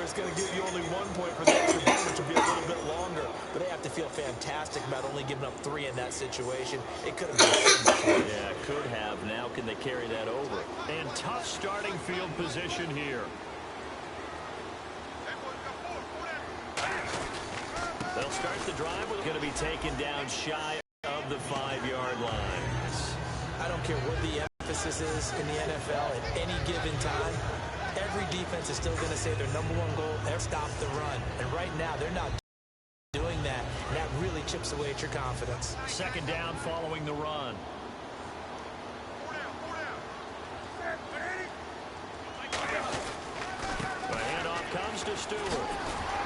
it's going to give you only 1 point for the extra point, which will be a little bit longer. But they have to feel fantastic about only giving up 3 in that situation. It could have been so much worse. Yeah, could have. Now can they carry that over? And tough starting field position here. They'll start the drive. We're going to be taken down shy of the 5-yard line. I don't care what the emphasis is in the NFL at any given time. Every defense is still going to say their #1 goal is stop the run. And right now, they're not doing that. And that really chips away at your confidence. Second down following the run. The handoff comes to Stewart.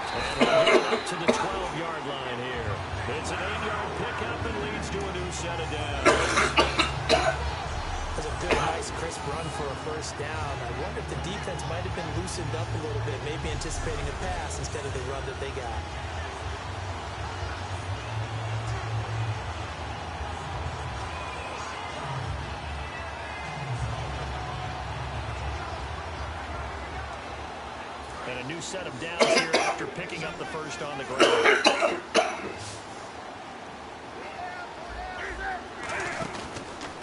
And we'll get up to the 12-yard line here. It's an 8-yard pickup and leads to a new set of downs. That's a good, nice, crisp run for a first down. I wonder if the defense might have been loosened up a little bit, maybe anticipating a pass instead of the run that they got. And a new set of downs here after picking up the first on the ground.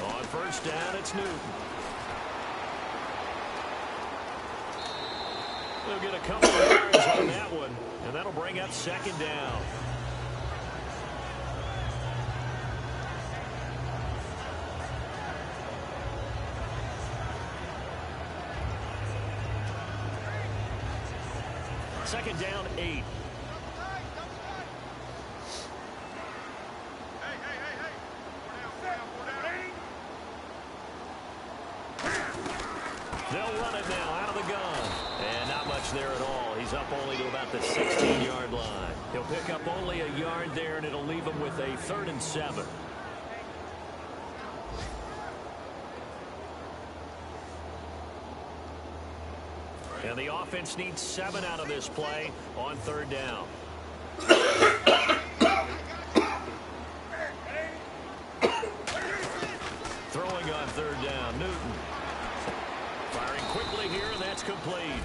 On first down, it's Newton. They'll get a couple of yards on that one, and that'll bring up second down. Second down, 8. They'll run it now out of the gun. And not much there at all. He's up only to about the 16-yard line. He'll pick up only a yard there, and it'll leave him with a 3rd and 7. And the offense needs 7 out of this play on 3rd down. Throwing on 3rd down, Newton. Firing quickly here, and that's complete.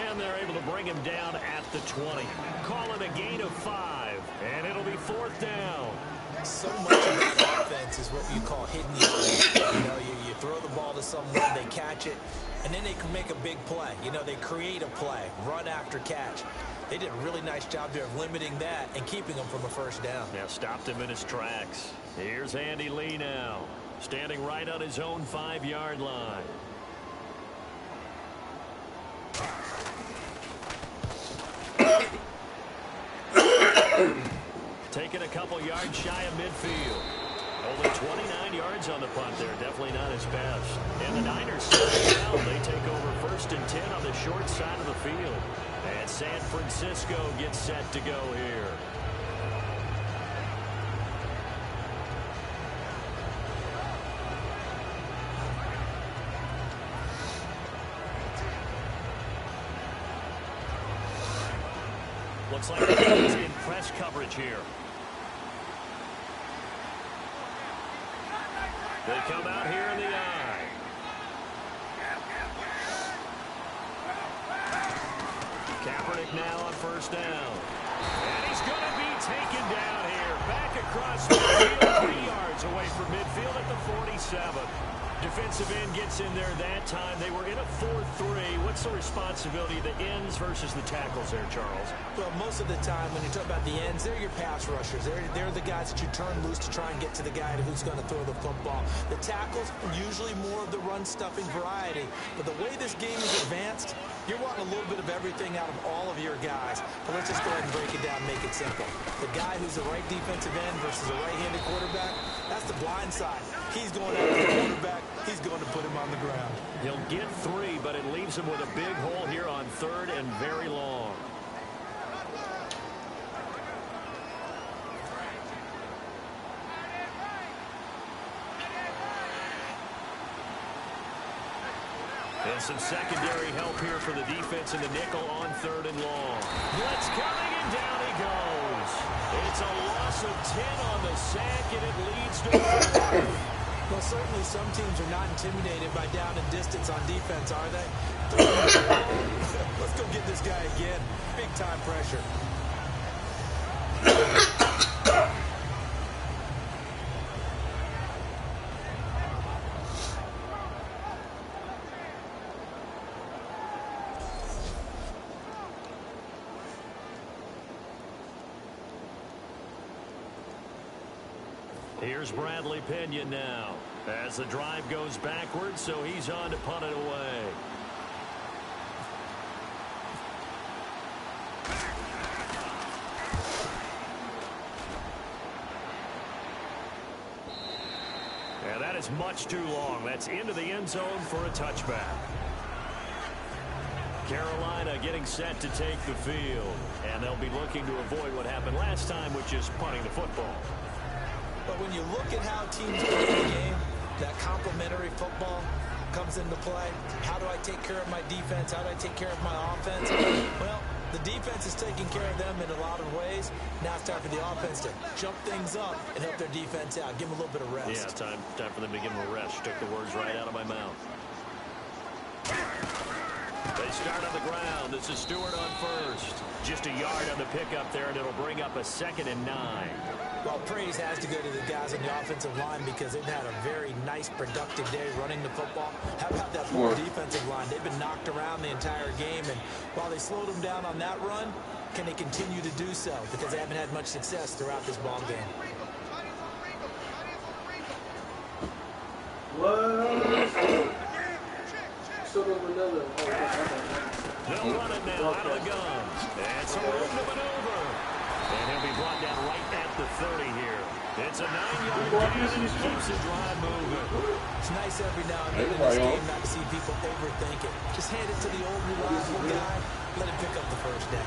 And they're able to bring him down at the 20. Call it a gain of 5, and it'll be 4th down. So much of the offense is what you call hidden yards. You know, you throw the ball to someone, they catch it, and then they can make a big play. You know, they create a play, run after catch. They did a really nice job there of limiting that and keeping them from a first down. Now stopped him in his tracks. Here's Andy Lee now, standing right on his own 5-yard line. Taking a couple yards shy of midfield. Only 29 yards on the punt there. Definitely not his best. And the Niners settle down. They take over 1st and 10 on the short side of the field. And San Francisco gets set to go here. Looks like he's in press coverage here. They come out here in the eye. Kaepernick now on 1st down. And he's going to be taken down here. Back across the field, 3 yards away from midfield at the 47. Defensive end gets in there that time. They were in a 4-3. What's the responsibility of the ends versus the tackles there, Charles? Well, most of the time when you talk about the ends, they're your pass rushers. They're the guys that you turn loose to try and get to the guy who's going to throw the football. The tackles, usually more of the run-stuffing variety. But the way this game is advanced, you're wanting a little bit of everything out of all of your guys. But let's just go ahead and break it down and make it simple. The guy who's the right defensive end versus a right-handed quarterback, that's the blind side. He's going after the quarterback. He's going to put him on the ground. He'll get 3, but it leaves him with a big hole here on 3rd and very long. And some secondary help here for the defense in the nickel on 3rd and long. Blitz coming, and down he goes. It's a loss of 10 on the sack, and it leads to 4. Well, certainly some teams are not intimidated by down and distance on defense, are they? Let's go get this guy again. Big time pressure. Here's Bradley Pinion now as the drive goes backwards, so he's on to punt it away. And that is much too long. That's into the end zone for a touchback. Carolina getting set to take the field, and they'll be looking to avoid what happened last time, which is punting the football. But when you look at how teams play the game, that complementary football comes into play. How do I take care of my defense? How do I take care of my offense? Well, the defense is taking care of them in a lot of ways. Now it's time for the offense to jump things up and help their defense out. Give them a little bit of rest. Yeah, time for them to give them a rest. Took the words right out of my mouth. They start on the ground. This is Stewart on first. Just a yard on the pickup there, and it'll bring up a 2nd and 9. Well, praise has to go to the guys on the offensive line because they've had a very nice, productive day running the football. How about that poor defensive line? They've been knocked around the entire game, and while they slowed them down on that run, can they continue to do so? Because they haven't had much success throughout this ball game. They'll run it now out of the gun. And some room to maneuver. And he'll be brought down right at the 30 here. It's a 9-yard gain and keeps the drive moving. It's nice every now and then in this game not to see people overthink it. Just hand it to the old reliable guy. Let him pick up the first down.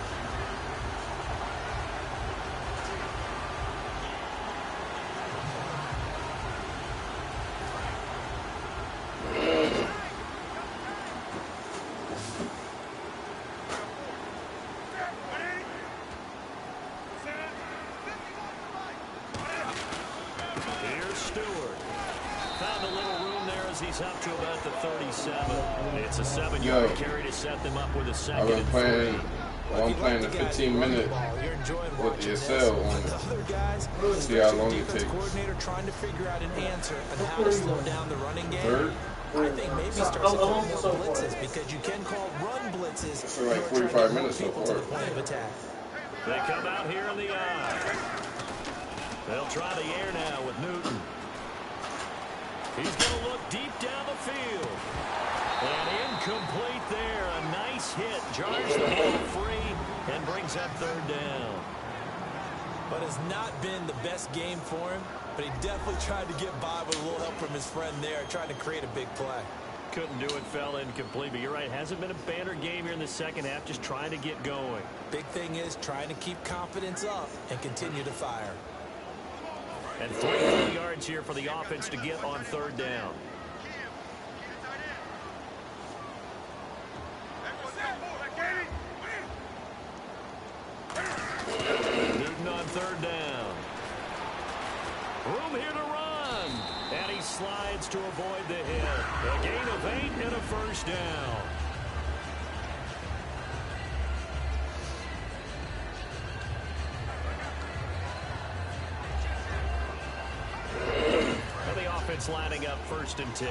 He's up to about the 37. It's a 7-yard carry to set them up with a 2nd and 3. I'm playing the 15-minute with the SL on it. See how long it takes. Coordinator trying to figure out an answer on how to slow down the running game. I think maybe start to call more blitzes because you can call run blitzes. For like 45 minutes so far. They come out here in the eye. They'll try the air now with Newton. He's going to look deep down the field. And incomplete there. A nice hit. Jars the ball free and brings up 3rd down. But it's not been the best game for him. But he definitely tried to get by with a little help from his friend there, trying to create a big play. Couldn't do it, fell incomplete. But you're right, hasn't been a banner game here in the second half, just trying to get going. Big thing is trying to keep confidence up and continue to fire. And 3 yards here for the offense to get on 3rd down. Newton on 3rd down. Room here to run. And he slides to avoid the hit. A gain of 8 and a 1st down. It's lining up 1st and 10.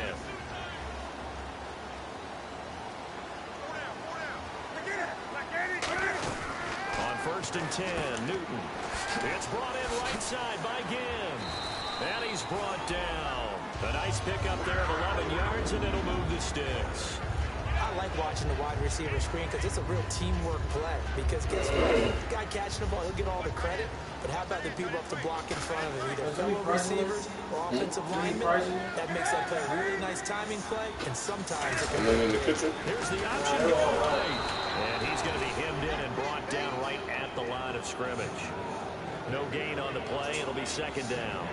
On 1st and 10, Newton. It's brought in right side by Ginn. And he's brought down. A nice pickup there of 11 yards, and it'll move the sticks. I like watching the wide receiver screen because it's a real teamwork play. Because guess what? The guy catching the ball, he'll get all the credit. But how about the people up to block in front of him, either fellow receivers or offensive linemen? That makes that play a really nice timing play, and sometimes it can be in the kitchen. Here's the option to go right. And he's going to be hemmed in and brought down right at the line of scrimmage. No gain on the play. It'll be 2nd down.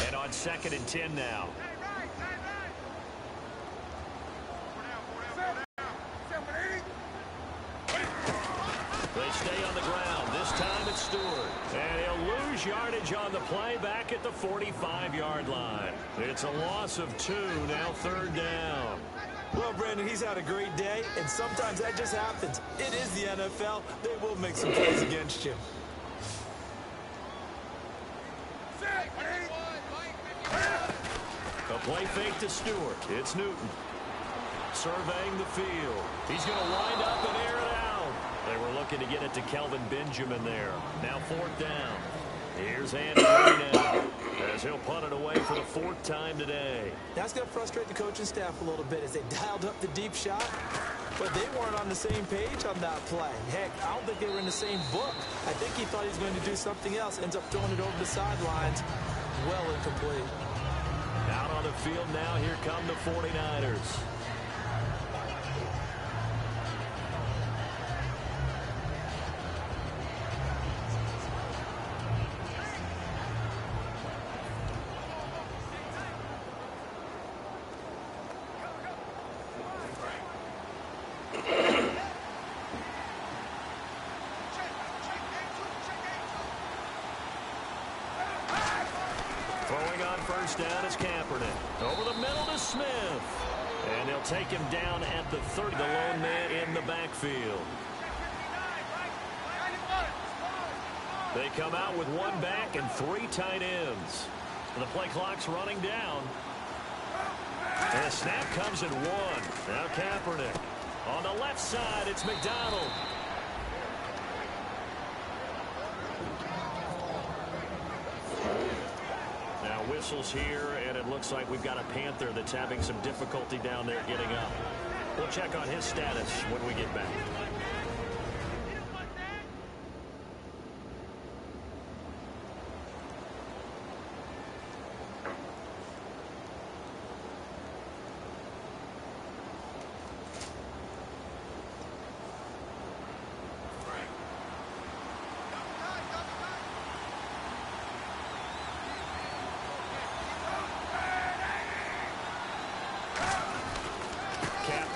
And on 2nd and 10 now. They stay on the ground. This time it's Stewart. And he'll lose yardage on the play back at the 45-yard line. It's a loss of 2, now 3rd down. Well, Brandon, he's had a great day, and sometimes that just happens. It is the NFL. They will make some plays against you. A play fake to Stewart. It's Newton. Surveying the field. He's going to wind up and air it out. They were looking to get it to Kelvin Benjamin there. Now 4th down. Here's Andy Reid now, as he'll punt it away for the 4th time today. That's going to frustrate the coaching staff a little bit as they dialed up the deep shot, but they weren't on the same page on that play. Heck, I don't think they were in the same book. I think he thought he was going to do something else, ends up throwing it over the sidelines. Well incomplete. Out on the field now, here come the 49ers. Throwing on 1st down is Kaepernick. Over the middle to Smith. And they'll take him down at the 30. The lone man in the backfield. They come out with 1 back and 3 tight ends. The play clock's running down. And the snap comes at 1. Now Kaepernick. On the left side, it's McDonald. Whistles here, and it looks like we've got a Panther that's having some difficulty down there getting up. We'll check on his status when we get back.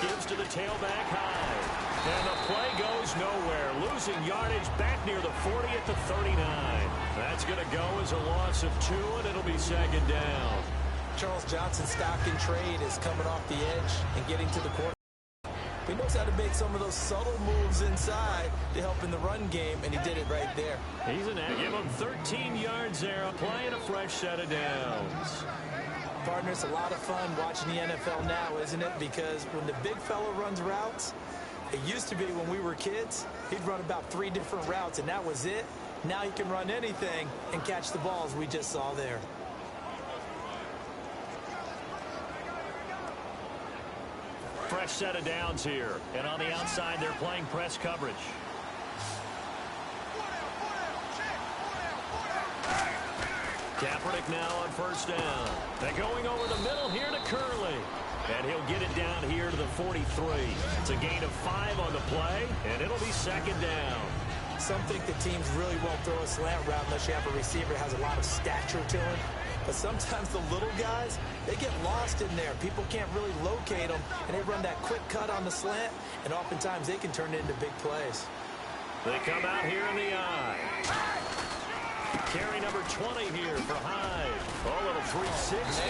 Gives to the tailback high. And the play goes nowhere. Losing yardage back near the 40 at the 39. That's going to go as a loss of 2, and it'll be 2nd down. Charles Johnson's stock in trade is coming off the edge and getting to the quarterback. He knows how to make some of those subtle moves inside to help in the run game, and he did it right there. He's an give him 13 yards there, applying a fresh set of downs. Partner, it's a lot of fun watching the NFL now, isn't it? Because when the big fella runs routes, it used to be when we were kids, he'd run about 3 different routes, and that was it. Now he can run anything and catch the balls we just saw there. Fresh set of downs here. And on the outside, they're playing press coverage. Kaepernick now on 1st down. They're going over the middle here to Curley. And he'll get it down here to the 43. It's a gain of 5 on the play, and it'll be 2nd down. Some think the teams really won't throw a slant route unless you have a receiver that has a lot of stature to him. But sometimes the little guys, they get lost in there. People can't really locate them, and they run that quick cut on the slant, and oftentimes they can turn it into big plays. They come out here in the eye. Carry number 20 here for Hyde. Oh, a little 360.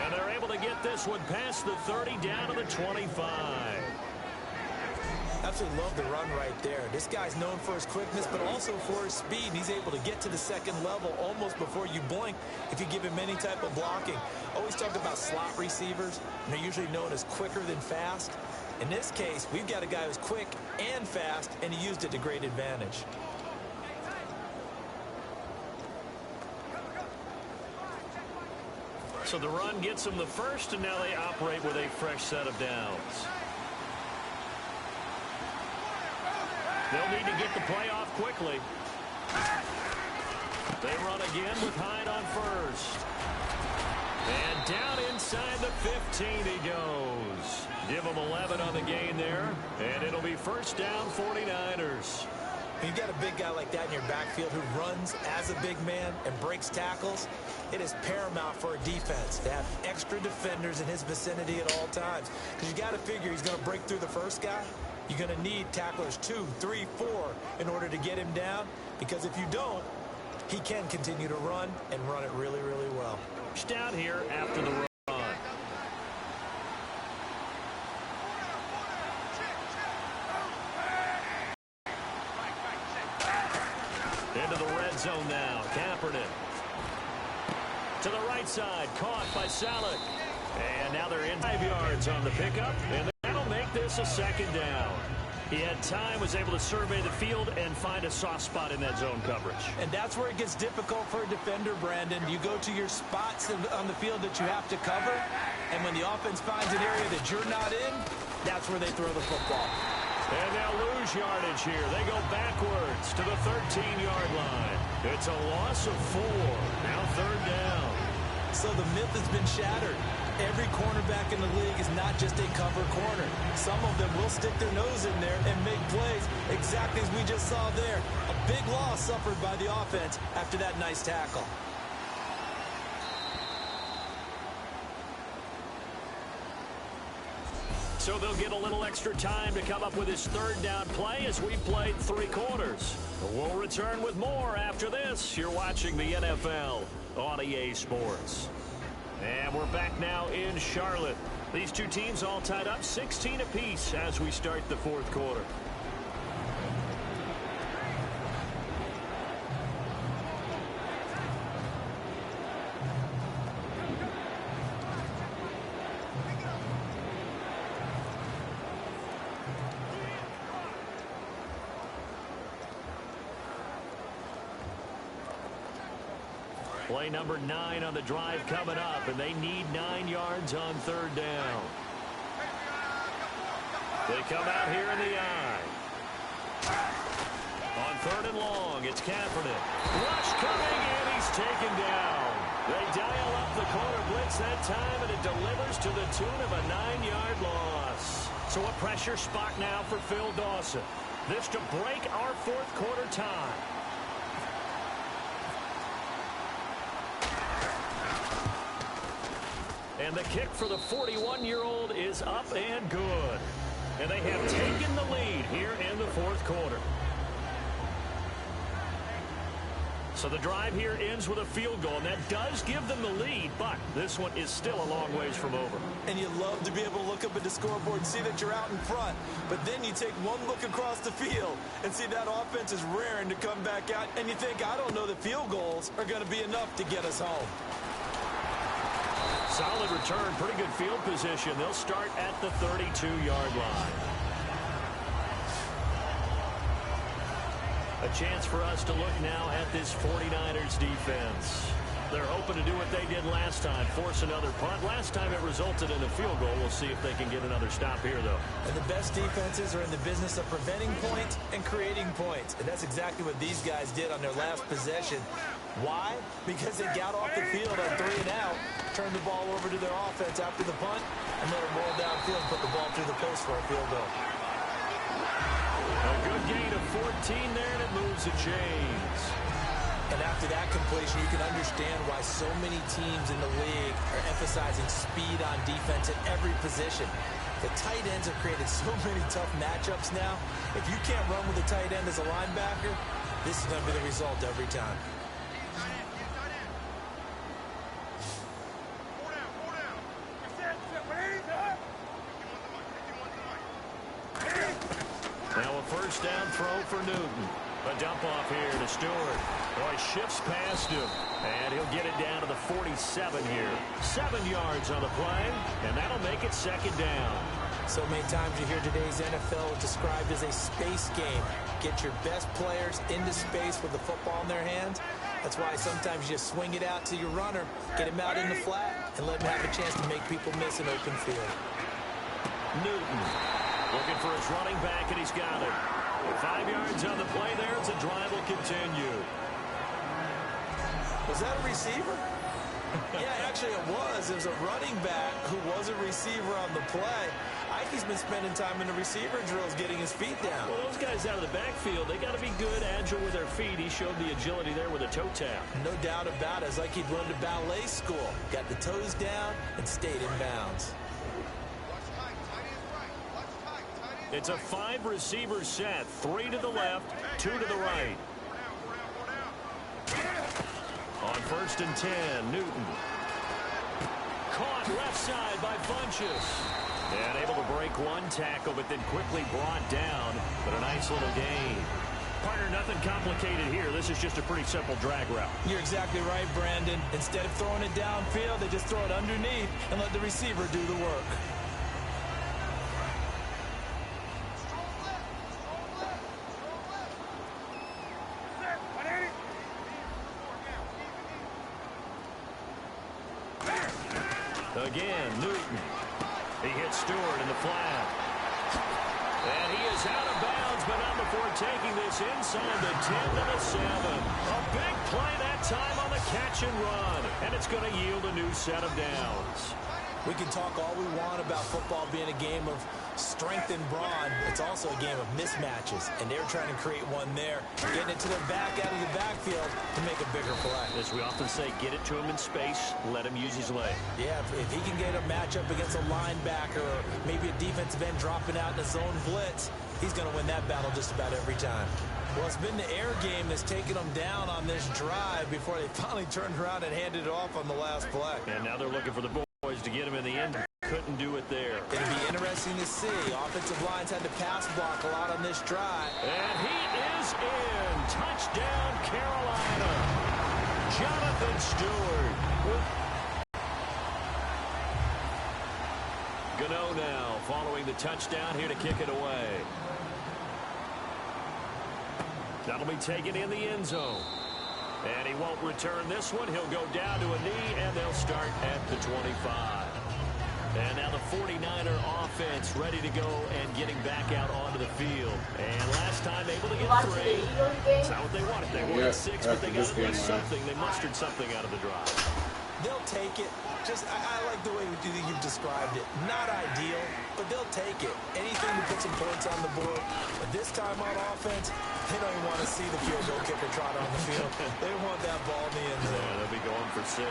And they're able to get this one past the 30 down to the 25. Absolutely love the run right there. This guy's known for his quickness, but also for his speed. He's able to get to the 2nd level almost before you blink if you give him any type of blocking. Always talk about slot receivers, and they're usually known as quicker than fast. In this case, we've got a guy who's quick and fast, and he used it to great advantage. So the run gets them the first, and now they operate with a fresh set of downs. They'll need to get the play off quickly. They run again with Hyde on 1st. And down inside the 15 he goes. Give him 11 on the gain there, and it'll be 1st down 49ers. When you've got a big guy like that in your backfield who runs as a big man and breaks tackles, it is paramount for a defense to have extra defenders in his vicinity at all times. Because you got to figure he's going to break through the first guy, You're going to need tacklers 2, 3, 4 in order to get him down, because if you don't, he can continue to run and run it really, really well. Down here after the run. Into the red zone now. Kaepernick. To the right side. Caught by Salek. And now they're in 5 yards on the pickup. And that'll make this a second down. He had time, was able to survey the field and find a soft spot in that zone coverage. And that's where it gets difficult for a defender, Brandon. You go to your spots on the field that you have to cover, and when the offense finds an area that you're not in, that's where they throw the football. And they'll lose yardage here. They go backwards to the 13-yard line. It's a loss of 4. Now third down. So the myth has been shattered. Every cornerback in the league is not just a cover corner. Some of them will stick their nose in there and make plays exactly as we just saw there. A big loss suffered by the offense after that nice tackle. So they'll get a little extra time to come up with his third down play as we've played 3 quarters. We'll return with more after this. You're watching the NFL on EA Sports. And we're back now in Charlotte. These two teams all tied up 16 apiece as we start the fourth quarter. Play number 9 on the drive coming up, and they need 9 yards on third down. They come out here in the eye. On third and long, it's Kaepernick. Rush coming, and he's taken down. They dial up the corner blitz that time, and it delivers to the tune of a 9-yard loss. So a pressure spot now for Phil Dawson. This to break our fourth quarter tie. And the kick for the 41-year-old is up and good. And they have taken the lead here in the fourth quarter. So the drive here ends with a field goal, and that does give them the lead, but this one is still a long ways from over. And you love to be able to look up at the scoreboard and see that you're out in front, but then you take one look across the field and see that offense is raring to come back out, and you think, I don't know that field goals are going to be enough to get us home. Solid return, pretty good field position. They'll start at the 32-yard line. A chance for us to look now at this 49ers defense. They're hoping to do what they did last time, force another punt. Last time it resulted in a field goal. We'll see if they can get another stop here, though. And the best defenses are in the business of preventing points and creating points. And that's exactly what these guys did on their last possession. Why? Because they got off the field on 3 and out, turned the ball over to their offense after the punt, and let them roll downfield and put the ball through the post for a field goal. A good gain of 14 there, and it moves the chains. And after that completion, you can understand why so many teams in the league are emphasizing speed on defense at every position. The tight ends have created so many tough matchups now. If you can't run with a tight end as a linebacker, this is going to be the result every time. Now a first down throw for Newton. A dump off here to Stewart. Boy, shifts past him. And he'll get it down to the 47 here. 7 yards on the play, and that'll make it second down. So many times you hear today's NFL described as a space game. Get your best players into space with the football in their hands. That's why sometimes you just swing it out to your runner, get him out in the flat, and let him have a chance to make people miss an open field. Newton looking for his running back, and he's got it. 5 yards on the play there as the drive will continue. Was that a receiver? Yeah, actually it was. It was a running back who was a receiver on the play. Ikey's been spending time in the receiver drills getting his feet down. Well, those guys out of the backfield, they got to be good, agile with their feet. He showed the agility there with a toe tap. No doubt about it. It's like he'd run to ballet school. Got the toes down and stayed in bounds. It's a 5-receiver set. 3 to the left, 2 to the right. On 1st and 10, Newton. Caught left side by Funchess. And able to break one tackle, but then quickly brought down. But a nice little gain. Partner, nothing complicated here. This is just a pretty simple drag route. You're exactly right, Brandon. Instead of throwing it downfield, they just throw it underneath and let the receiver do the work. Again, Newton. He hits Stewart in the flat. And he is out of bounds, but not before taking this inside the 10 to the 7. A big play that time on the catch and run. And it's going to yield a new set of downs. We can talk all we want about football being a game of strength and brawn. It's also a game of mismatches, and they're trying to create one there, getting it to their back out of the backfield to make a bigger play. As we often say, get it to him in space, let him use his leg. Yeah, if he can get a matchup against a linebacker or maybe a defensive end dropping out in a zone blitz, he's going to win that battle just about every time. Well, it's been the air game that's taken them down on this drive before they finally turned around and handed it off on the last play. And now they're looking for the boys to get him in the end. Couldn't do it there. It'll be interesting to see. Offensive lines had to pass block a lot on this drive. And he is in. Touchdown, Carolina. Jonathan Stewart. Gano now following the touchdown here to kick it away. That'll be taken in the end zone. And he won't return this one. He'll go down to a knee, and they'll start at the 25. And now the 49er offense ready to go and getting back out onto the field. And last time able to get 3. It's not what they wanted. They wanted 6, but they got at least something. They mustered something out of the drive. They'll take it. I like the way you've described it. Not ideal, but they'll take it. Anything to put some points on the board. But this time on offense, they don't even want to see the field goal kicker trot on the field. They want that ball in the end zone. Yeah, they'll be going for 6.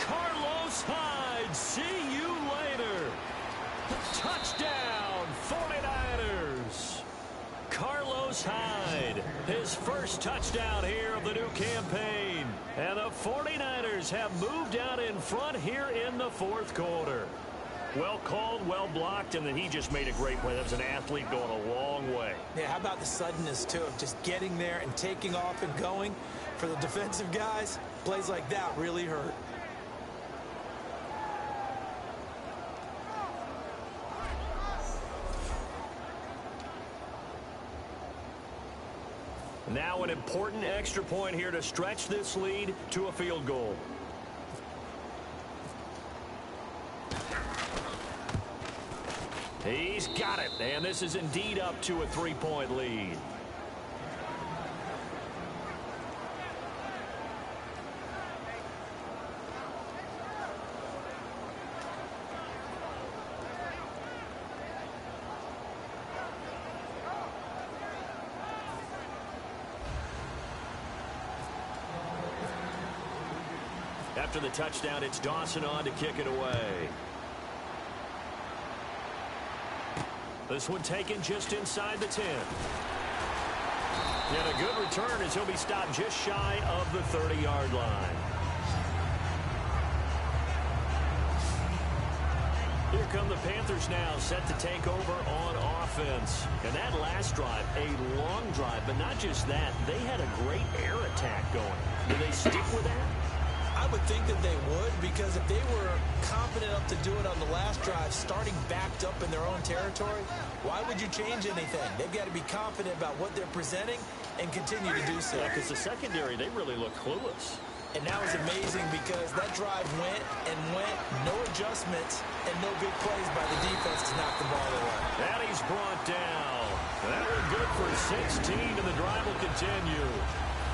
Carlos Hyde, see you later. Touchdown, 49ers. Carlos Hyde, his first touchdown here of the new campaign. And the 49ers have moved out in front here in the 4th quarter. Well called, well blocked, and then he just made a great play. That was an athlete going a long way. Yeah, how about the suddenness, too, of just getting there and taking off and going? For the defensive guys, plays like that really hurt. Now an important extra point here to stretch this lead to a field goal. He's got it, and this is indeed up to a 3-point lead. After the touchdown, it's Dawson on to kick it away. This one taken just inside the 10. And a good return as he'll be stopped just shy of the 30-yard line. Here come the Panthers now, set to take over on offense. And that last drive, a long drive, but not just that. They had a great air attack going. Do they stick with that? I would think that they would, because if they were confident enough to do it on the last drive, starting backed up in their own territory, why would you change anything? They've got to be confident about what they're presenting and continue to do so. Yeah, because the secondary, they really look clueless. And that was amazing because that drive went and went, no adjustments, and no big plays by the defense to knock the ball away. And he's brought down. That was good for 16, and the drive will continue.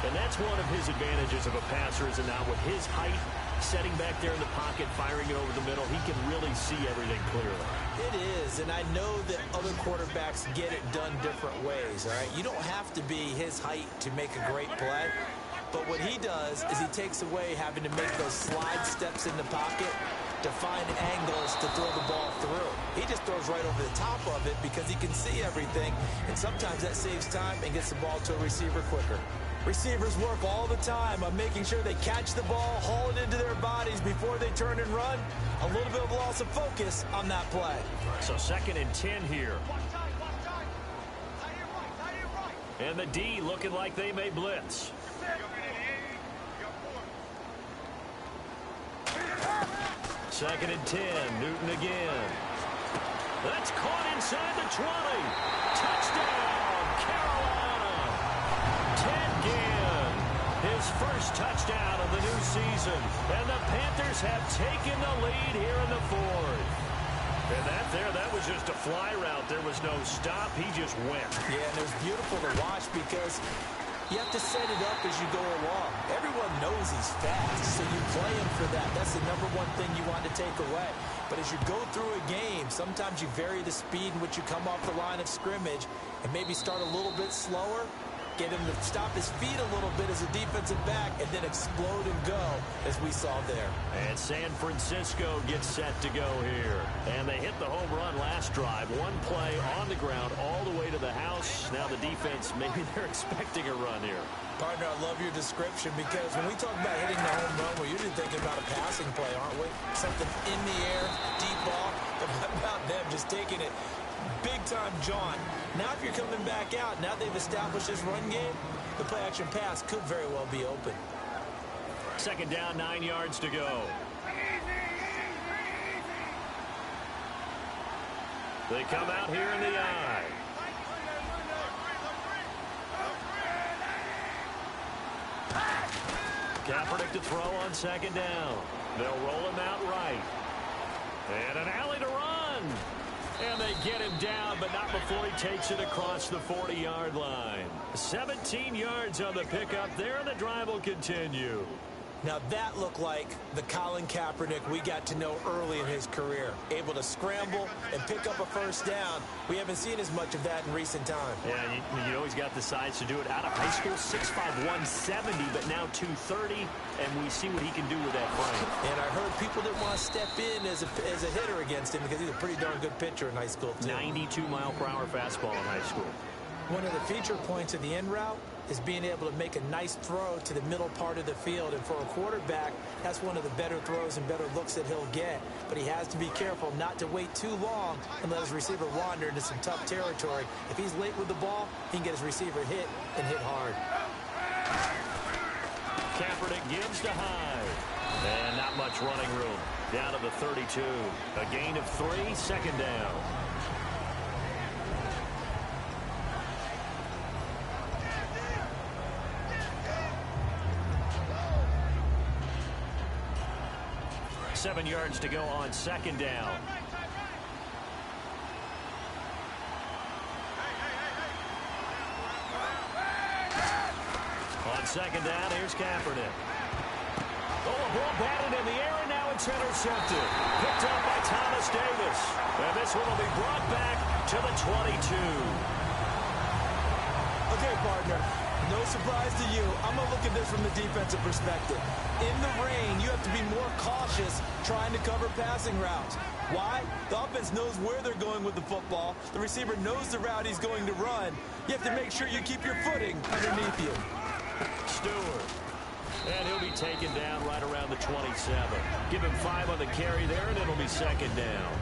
And that's one of his advantages of a passer, is now with his height, setting back there in the pocket, firing it over the middle, he can really see everything clearly. It is, and I know that other quarterbacks get it done different ways, all right? You don't have to be his height to make a great play, But what he does is he takes away having to make those slide steps in the pocket to find angles to throw the ball through. He just throws right over the top of it because he can see everything, and sometimes that saves time and gets the ball to a receiver quicker. Receivers work all the time on making sure they catch the ball, haul it into their bodies before they turn and run. A little bit of loss of focus on that play. So 2nd and 10 here. And the D looking like they may blitz. Second and 10, Newton again. That's caught inside the 20. Touchdown, Carolina. Ted Ginn, his first touchdown of the new season. And the Panthers have taken the lead here in the 4th. And that was just a fly route. There was no stop. He just went. Yeah, and it was beautiful to watch because you have to set it up as you go along. Everyone knows he's fast, so you play him for that. That's the number one thing you want to take away. But as you go through a game, sometimes you vary the speed in which you come off the line of scrimmage and maybe start a little bit slower, get him to stop his feet a little bit as a defensive back, and then explode and go, as we saw there. And San Francisco gets set to go here. And they hit the home run last drive. One play on the ground all the way to the house. Now the defense, maybe they're expecting a run here. Partner, I love your description because when we talk about hitting the home run, we're usually thinking about a passing play, aren't we? Something in the air, deep ball. But what about them just taking it big-time jaunt? Now if you're coming back out, now they've established this run game, the play-action pass could very well be open. 2nd down, 9 yards to go. They come out here in the eye. Kaepernick to throw on 2nd down. They'll roll him out right. And an alley to run. And they get him down, but not before he takes it across the 40-yard line. 17 yards on the pickup there, and the drive will continue. Now that looked like the Colin Kaepernick we got to know early in his career. Able to scramble and pick up a first down. We haven't seen as much of that in recent time. Yeah, you know he's got the size to do it. Out of high school, 6'5", 170, but now 230, and we see what he can do with that frame. And I heard people didn't want to step in as a hitter against him because he's a pretty darn good pitcher in high school, too. 92-mile-per-hour fastball in high school. One of the feature points of the end route is being able to make a nice throw to the middle part of the field. And for a quarterback, that's one of the better throws and better looks that he'll get. But he has to be careful not to wait too long and let his receiver wander into some tough territory. If he's late with the ball, he can get his receiver hit and hit hard. Kaepernick gives to Hyde. And not much running room. Down to the 32. A gain of 3, 2nd down. Seven yards to go on 2nd down. On 2nd down, here's Kaepernick. Oh, a ball batted in the air, and now it's intercepted. Picked up by Thomas Davis. And this one will be brought back to the 22. Okay, partner. No surprise to you. I'm going to look at this from the defensive perspective. In the rain, you have to be more cautious trying to cover passing routes. Why? The offense knows where they're going with the football. The receiver knows the route he's going to run. You have to make sure you keep your footing underneath you. Stewart. And he'll be taken down right around the 27. Give him 5 on the carry there, and it'll be 2nd down.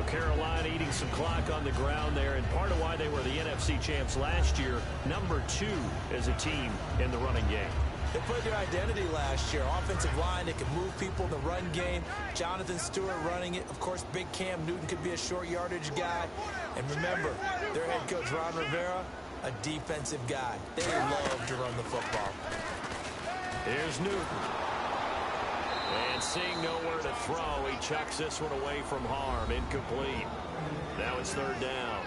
Carolina eating some clock on the ground there, and part of why they were the NFC champs last year, number 2 as a team in the running game. They put their identity last year. Offensive line, they can move people in the run game. Jonathan Stewart running it. Of course, big Cam Newton could be a short yardage guy. And remember, their head coach, Ron Rivera, a defensive guy. They love to run the football. Here's Newton. And seeing nowhere to throw, he chucks this one away from harm. Incomplete. Now it's 3rd down.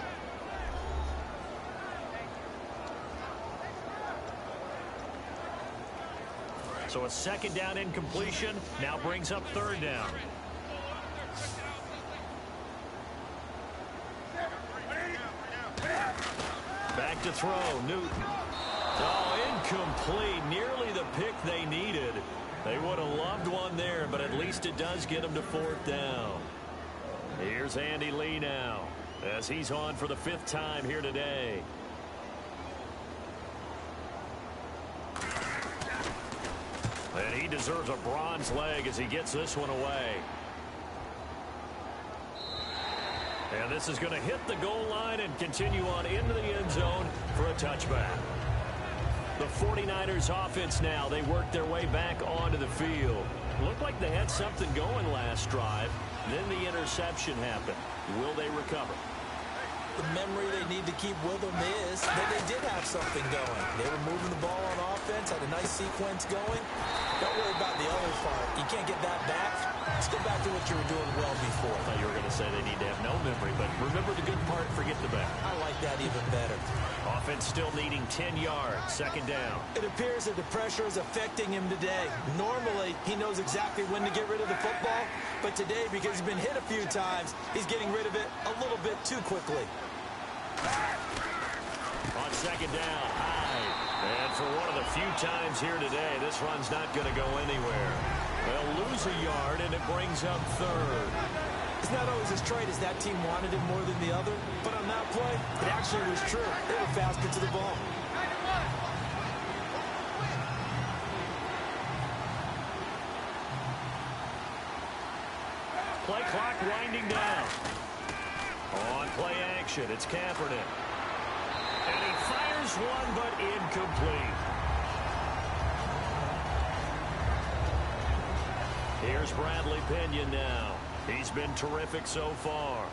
So a 2nd down incompletion now brings up 3rd down. Back to throw, Newton. Oh, Incomplete. Nearly the pick they needed. They would have loved one there, but at least it does get them to 4th down. Here's Andy Lee now, as he's on for the 5th time here today. And he deserves a bronze leg as he gets this one away. And this is going to hit the goal line and continue on into the end zone for a touchback. The 49ers offense now, they work their way back onto the field. Looked like they had something going last drive. Then the interception happened. Will they recover? The memory they need to keep with them is that they did have something going. They were moving the ball on offense, had a nice sequence going. Don't worry about the other part. You can't get that back. Let's go back to what you were doing well before. I thought you were going to say they need to have no memory, but remember the good part, forget the bad. I like that even better. Offense still needing 10 yards, 2nd down. It appears that the pressure is affecting him today. Normally, he knows exactly when to get rid of the football, but today, because he's been hit a few times, he's getting rid of it a little bit too quickly. On 2nd down, high. And for one of the few times here today, this run's not going to go anywhere. They'll lose a yard, and it brings up 3rd. It's not always as straight as that team wanted it more than the other, but on that play, it actually was true. They were faster to the ball. Play clock winding down. On play action, it's Kaepernick. And he fires one, but incomplete. Here's Bradley Pinion now. He's been terrific so far.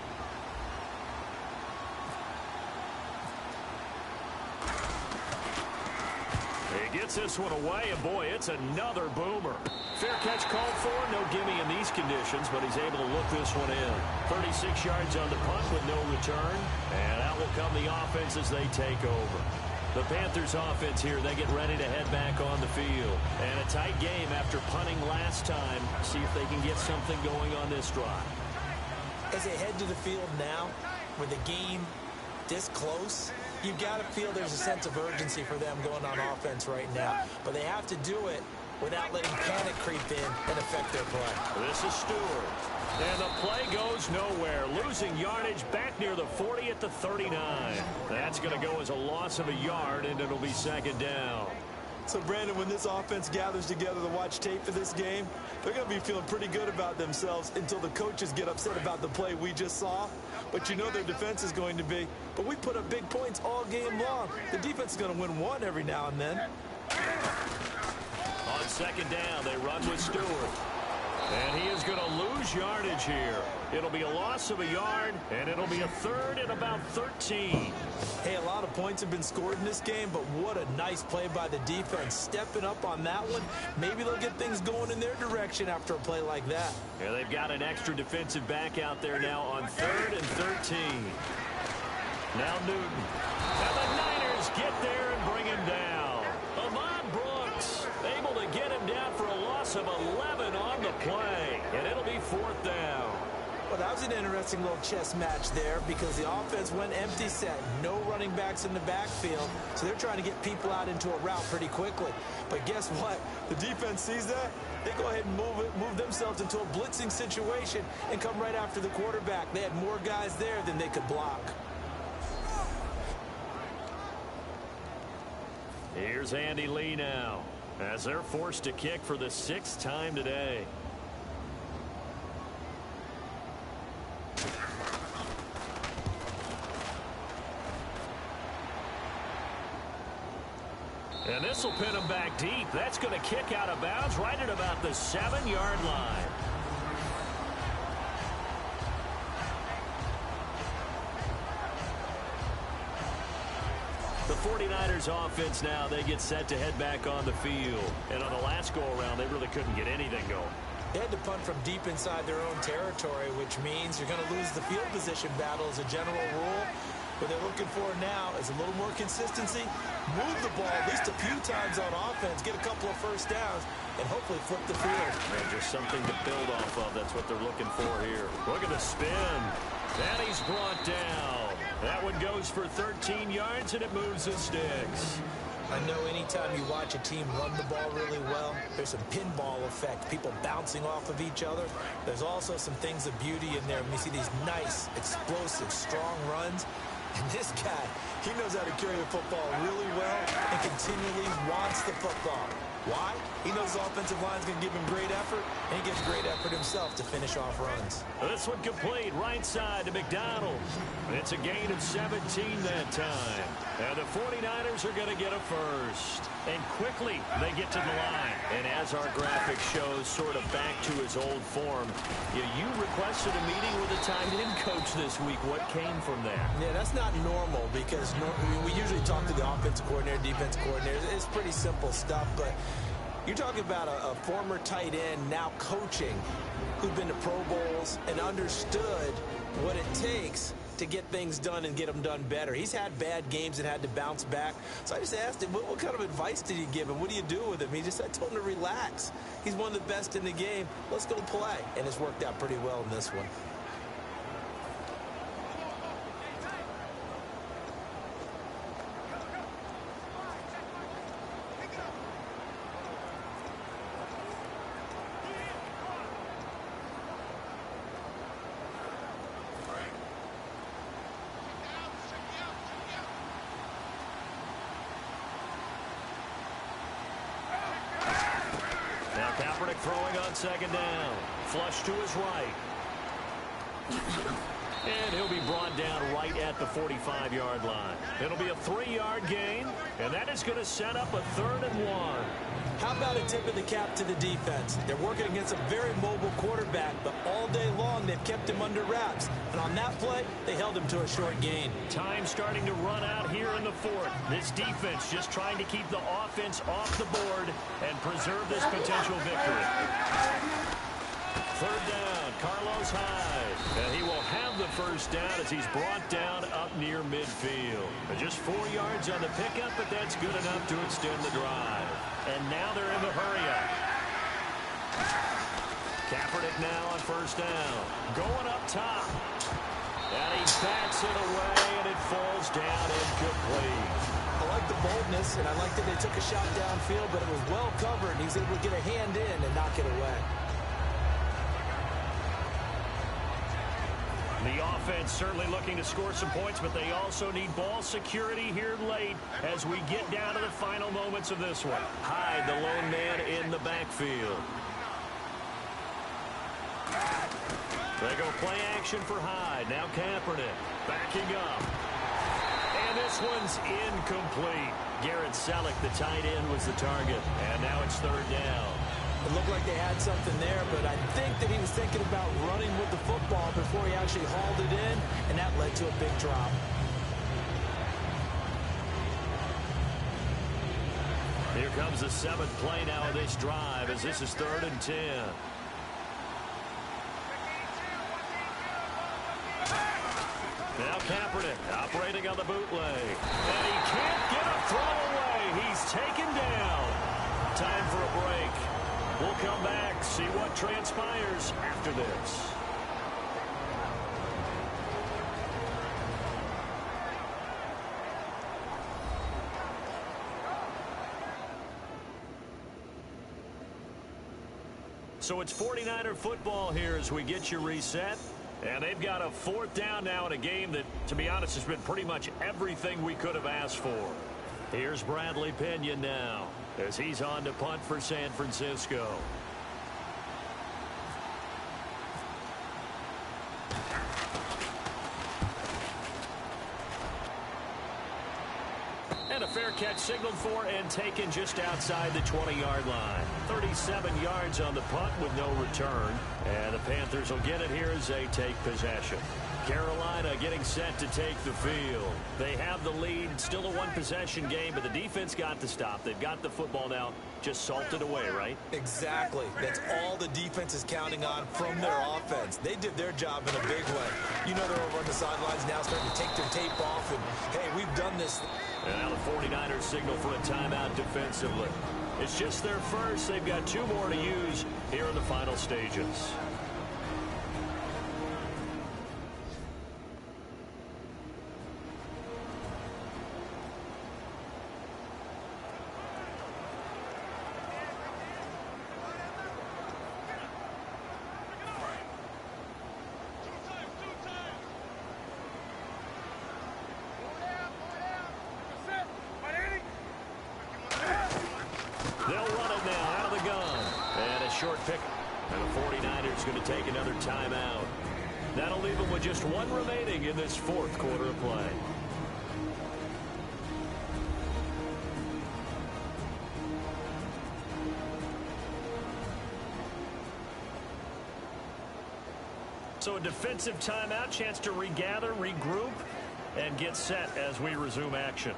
He gets this one away, and boy, it's another boomer. Fair catch called for, no gimme in these conditions, but he's able to look this one in. 36 yards on the punt with no return, and out will come the offense as they take over. The Panthers offense here, they get ready to head back on the field. And a tight game after punting last time. See if they can get something going on this drive. As they head to the field now, with the game this close, you've got to feel there's a sense of urgency for them going on offense right now. But they have to do it without letting panic creep in and affect their play. This is Stewart. And the play goes nowhere. Losing yardage back near the 40 at the 39. That's going to go as a loss of a yard, and it'll be 2nd down. So, Brandon, when this offense gathers together to watch tape for this game, they're going to be feeling pretty good about themselves until the coaches get upset about the play we just saw. But you know their defense is going to be. But we put up big points all game long. The defense is going to win one every now and then. On 2nd down, they run with Stewart. And he is going to lose yardage here. It'll be a loss of a yard, and it'll be a 3rd and about 13. Hey, a lot of points have been scored in this game, but what a nice play by the defense. Stepping up on that one, maybe they'll get things going in their direction after a play like that. Yeah, they've got an extra defensive back out there now on 3rd and 13. Now Newton. And the Niners get there and bring him down. Ahmad Brooks able to get him down for a loss of 11 on the play. And it'll be 4th down. Well, that was an interesting little chess match there because the offense went empty set. No running backs in the backfield, so they're trying to get people out into a route pretty quickly. But guess what? The defense sees that. They go ahead and move themselves into a blitzing situation and come right after the quarterback. They had more guys there than they could block. Here's Andy Lee now as they're forced to kick for the 6th time today. And this will pin him back deep. That's going to kick out of bounds right at about the 7-yard line. The 49ers offense now, they get set to head back on the field. And on the last go-around, they really couldn't get anything going. They had to punt from deep inside their own territory, which means you're going to lose the field position battle as a general rule. What they're looking for now is a little more consistency, move the ball at least a few times on offense, get a couple of first downs, and hopefully flip the field. And just something to build off of. That's what they're looking for here. Look at the spin. And he's brought down. That one goes for 13 yards, and it moves the sticks. I know anytime you watch a team run the ball really well, there's some pinball effect, people bouncing off of each other. There's also some things of beauty in there when you see these nice, explosive, strong runs. And this guy, he knows how to carry the football really well and continually wants the football. Why? He knows his offensive line's going to give him great effort, and he gives great effort himself to finish off runs. This one complete right side to McDonald. It's a gain of 17 that time. And the 49ers are going to get a first. And quickly they get to the line. And as our graphic shows, sort of back to his old form, you requested a meeting with a tight end coach this week. What came from that? Yeah, that's not normal because we usually talk to the offensive coordinator, defense coordinator. It's pretty simple stuff, but you're talking about a former tight end now coaching who'd been to Pro Bowls and understood what it takes to get things done and get them done better. He's had bad games and had to bounce back. So I just asked him, what kind of advice did he give him? What do you do with him? I told him to relax. He's one of the best in the game. Let's go play. And it's worked out pretty well in this one. Throwing on second down. Flush to his right. And he'll be brought down right at the 45-yard line. It'll be a 3-yard gain, and that is going to set up a 3rd and 1. How about a tip of the cap to the defense? They're working against a very mobile quarterback, but all day long they've kept him under wraps. And on that play, they held him to a short gain. Time starting to run out here in the 4th. This defense just trying to keep the offense off the board and preserve this potential victory. 3rd down, Carlos Hyde. And he will have the first down as he's brought down up near midfield. Just 4 yards on the pickup, but that's good enough to extend the drive. And now they're in the hurry-up. Kaepernick now on first down. Going up top. And he backs it away, and it falls down incomplete. I like the boldness, and I like that they took a shot downfield, but it was well covered. He's able to get a hand in and knock it away. The offense certainly looking to score some points, but they also need ball security here late as we get down to the final moments of this one. Hyde, the lone man in the backfield. They go play action for Hyde. Now Kaepernick backing up. And this one's incomplete. Garrett Selleck, the tight end, was the target. And now it's 3rd down. It looked like they had something there, but I think that he was thinking about running with the football before he actually hauled it in, and that led to a big drop. Here comes the 7th play now of this drive as this is 3rd and 10. Now Kaepernick operating on the bootleg. And he can't get a throw away. He's taken down. Time for a break. We'll come back, see what transpires after this. So it's 49er football here as we get you reset. And they've got a 4th down now in a game that, to be honest, has been pretty much everything we could have asked for. Here's Bradley Pinion now as he's on to punt for San Francisco. And a fair catch signaled for and taken just outside the 20-yard line. 37 yards on the punt with no return. And the Panthers will get it here as they take possession. Carolina getting set to take the field. They have the lead. It's still a one-possession game, but the defense got the stop. They've got the football now just salted away, right? Exactly. That's all the defense is counting on from their offense. They did their job in a big way. You know they're over on the sidelines now starting to take their tape off, and, hey, we've done this. And now the 49ers signal for a timeout defensively. It's just their first. They've got 2 more to use here in the final stages. short pick. And the 49ers going to take another timeout. That'll leave them with just one remaining in this fourth quarter of play. So a defensive timeout, chance to regather, regroup, and get set as we resume action.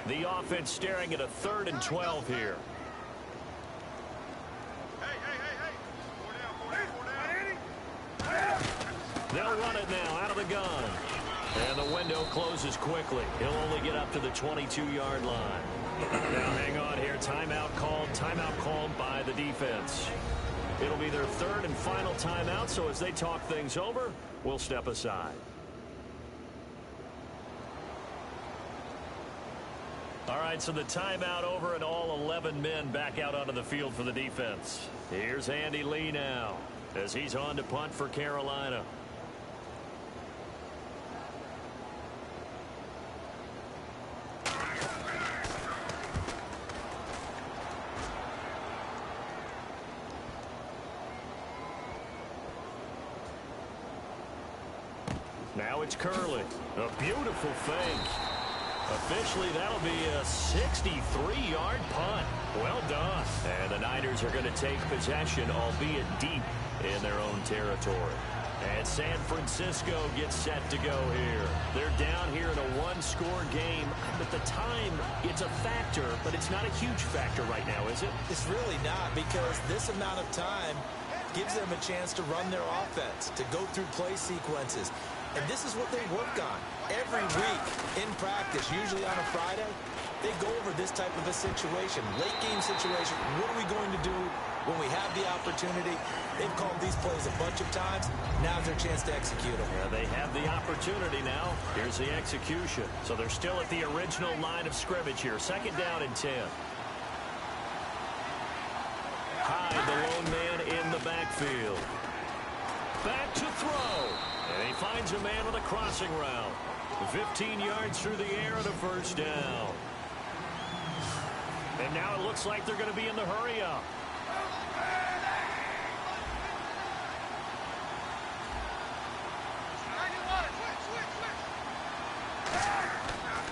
The offense staring at a 3rd and 12 here. They'll run it now out of the gun. And the window closes quickly. He'll only get up to the 22-yard line. Now hang on here. Timeout called by the defense. It'll be their 3rd and final timeout, so as they talk things over, we'll step aside. All right, so the timeout over and all 11 men back out onto the field for the defense. Here's Andy Lee now as he's on to punt for Carolina. Now it's Curley. A beautiful fake. Officially, that'll be a 63-yard punt. Well done. And the Niners are going to take possession, albeit deep in their own territory. And San Francisco gets set to go here. They're down here in a one-score game. At the time, it's a factor, but it's not a huge factor right now, is it? It's really not, because this amount of time gives them a chance to run their offense, to go through play sequences. And this is what they work on every week in practice, usually on a Friday. They go over this type of a situation, late game situation. What are we going to do when we have the opportunity? They've called these plays a bunch of times. Now's their chance to execute them. Yeah, they have the opportunity now. Here's the execution. So they're still at the original line of scrimmage here. 2nd down and 10. Hyde, the lone man in the backfield. Back to throw. And he finds a man on the crossing route. 15 yards through the air and a 1st down. And now it looks like they're going to be in the hurry-up.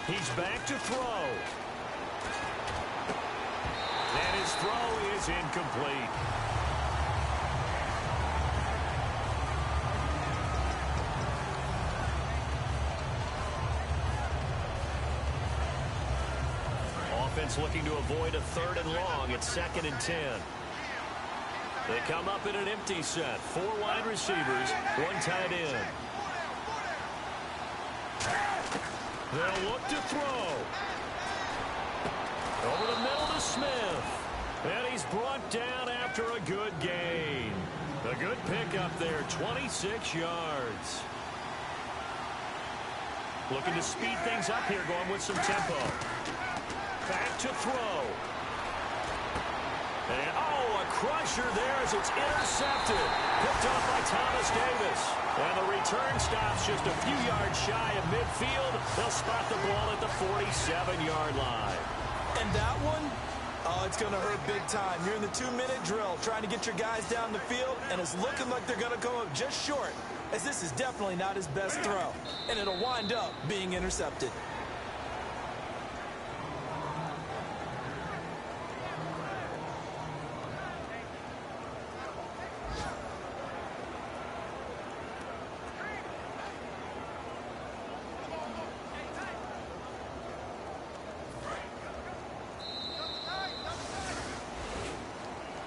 He's back to throw. And his throw is incomplete. Looking to avoid a 3rd and long. It's 2nd and 10. They come up in an empty set. 4 wide receivers, 1 tight end. They'll look to throw. Over the middle to Smith. And he's brought down after a good gain. A good pickup there, 26 yards. Looking to speed things up here, going with some tempo. Back to throw. And, a crusher there as it's intercepted. Picked off by Thomas Davis. And the return stops just a few yards shy of midfield. They'll spot the ball at the 47-yard line. And that one, it's going to hurt big time. You're in the 2-minute drill trying to get your guys down the field, and it's looking like they're going to come up just short, as this is definitely not his best throw. And it'll wind up being intercepted.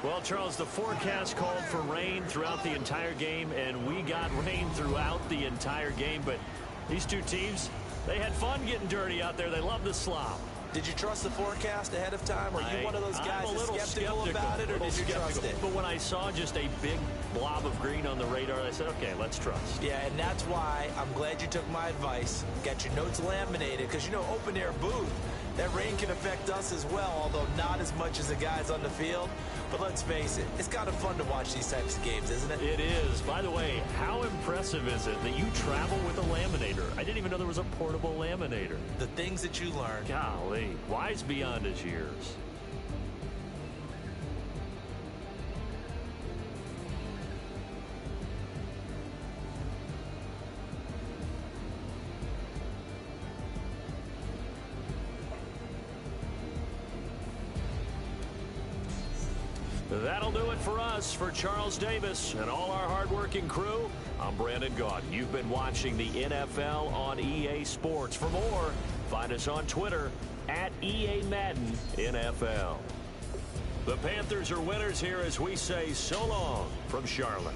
Well, Charles, the forecast called for rain throughout the entire game, and we got rain throughout the entire game. But these two teams, they had fun getting dirty out there. They love the slop. Did you trust the forecast ahead of time? Are you one of those guys that's skeptical about it, or did you trust it? But when I saw just a big blob of green on the radar, I said, okay, let's trust. Yeah, and that's why I'm glad you took my advice. Got your notes laminated, because, you know, open-air booth, That rain can affect us as well, although not as much as the guys on the field. But let's face it, it's kind of fun to watch these types of games, isn't it? It is. By the way, how impressive is it that you travel with a laminator? I didn't even know there was a portable laminator. The things that you learn. Golly, wise beyond his years. That'll do it for us. For Charles Davis and all our hardworking crew, I'm Brandon Gaudin. You've been watching the NFL on EA Sports. For more, find us on Twitter at EA Madden NFL. The Panthers are winners here as we say so long from Charlotte.